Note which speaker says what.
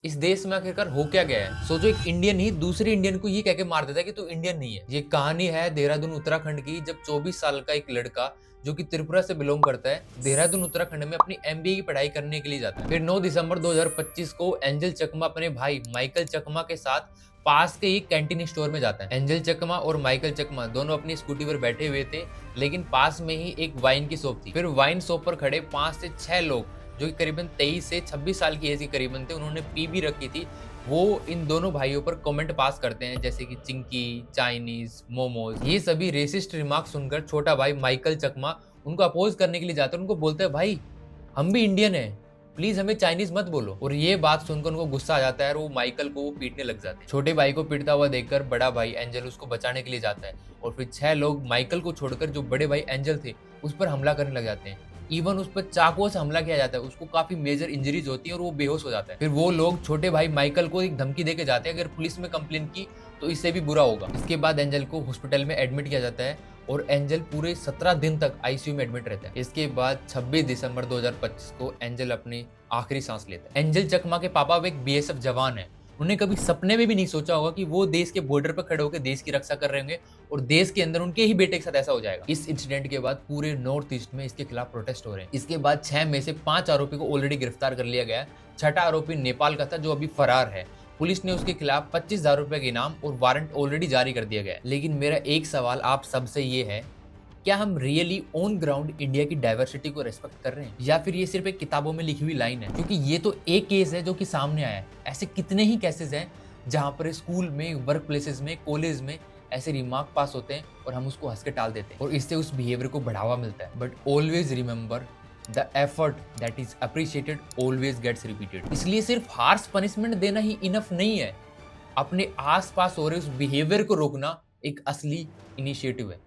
Speaker 1: इस देश में आखिरकार हो क्या गया है? सोचो एक इंडियन ही दूसरे इंडियन को ये कह के मार देता है कि तू इंडियन नहीं है। ये कहानी है देहरादून उत्तराखंड की, जब 24 साल का एक लड़का जो कि त्रिपुरा से बिलोंग करता है, देहरादून उत्तराखंड में अपनी एमबीए की पढ़ाई करने के लिए जाता है। फिर 9 दिसंबर 2025 को एंजल चकमा अपने भाई माइकल चकमा के साथ पास के एक कैंटीन स्टोर में जाता है। एंजल चकमा और माइकल चकमा दोनों अपनी स्कूटी पर बैठे हुए थे, लेकिन पास में ही एक वाइन की शॉप थी। फिर वाइन शॉप पर खड़े 5 से 6 लोग जो कि करीबन 23 से 26 साल की एज के करीबन थे, उन्होंने पी भी रखी थी। वो इन दोनों भाइयों पर कमेंट पास करते हैं जैसे कि चिंकी, चाइनीज, मोमोज। ये सभी रेसिस्ट रिमार्क सुनकर छोटा भाई माइकल चकमा उनको अपोज करने के लिए जाता है। उनको बोलता है, भाई हम भी इंडियन हैं, प्लीज हमें चाइनीज मत बोलो। और ये बात सुनकर उनको गुस्सा आ जाता है और वो माइकल को वो पीटने लग जाते हैं। छोटे भाई को पीटता हुआ देखकर बड़ा भाई एंजल उसको बचाने के लिए जाता है और फिर 6 लोग माइकल को छोड़कर जो बड़े भाई एंजल थे उस पर हमला करने लग जाते हैं। इवन उस पर चाकुओं से हमला किया जाता है, उसको काफी मेजर इंजरीज होती है और वो बेहोश हो जाता है। फिर वो लोग छोटे भाई माइकल को एक धमकी देके जाते हैं, अगर पुलिस में कंप्लेन की तो इससे भी बुरा होगा। इसके बाद एंजल को हॉस्पिटल में एडमिट किया जाता है और एंजल पूरे 17 दिन तक आईसीयू में एडमिट रहता है। इसके बाद 26 दिसंबर 2025 को एंजल अपनी आखिरी सांस लेता है। एंजल चकमा के पापा वो एक बीएसएफ जवान है। उन्हें कभी सपने में भी नहीं सोचा होगा कि वो देश के बॉर्डर पर खड़े होकर देश की रक्षा कर रहे होंगे और देश के अंदर उनके ही बेटे के साथ ऐसा हो जाएगा। इस इंसिडेंट के बाद पूरे नॉर्थ ईस्ट में इसके खिलाफ प्रोटेस्ट हो रहे हैं। इसके बाद 6 में से 5 आरोपी को ऑलरेडी गिरफ्तार कर लिया गया है। छठा आरोपी नेपाल का था जो अभी फरार है। पुलिस ने उसके खिलाफ 25,000 रुपए के इनाम और वारंट ऑलरेडी जारी कर दिया गया है। लेकिन मेरा एक सवाल आप सबसे ये है, क्या हम रियली ऑन ग्राउंड इंडिया की डाइवर्सिटी को रेस्पेक्ट कर रहे हैं, या फिर ये सिर्फ एक किताबों में लिखी हुई लाइन है? क्योंकि ये तो एक केस है जो कि सामने आया है। ऐसे कितने ही केसेस हैं जहां पर स्कूल में, वर्क प्लेसेस में, कॉलेज में ऐसे रिमार्क पास होते हैं और हम उसको हंस के टाल देते हैं और इससे उस बिहेवियर को बढ़ावा मिलता है। But always remember, the effort that is appreciated always gets repeated. इसलिए सिर्फ हार्श पनिशमेंट देना ही इनफ नहीं है, अपने आसपास हो रहे उस बिहेवियर को रोकना एक असली इनिशिएटिव है।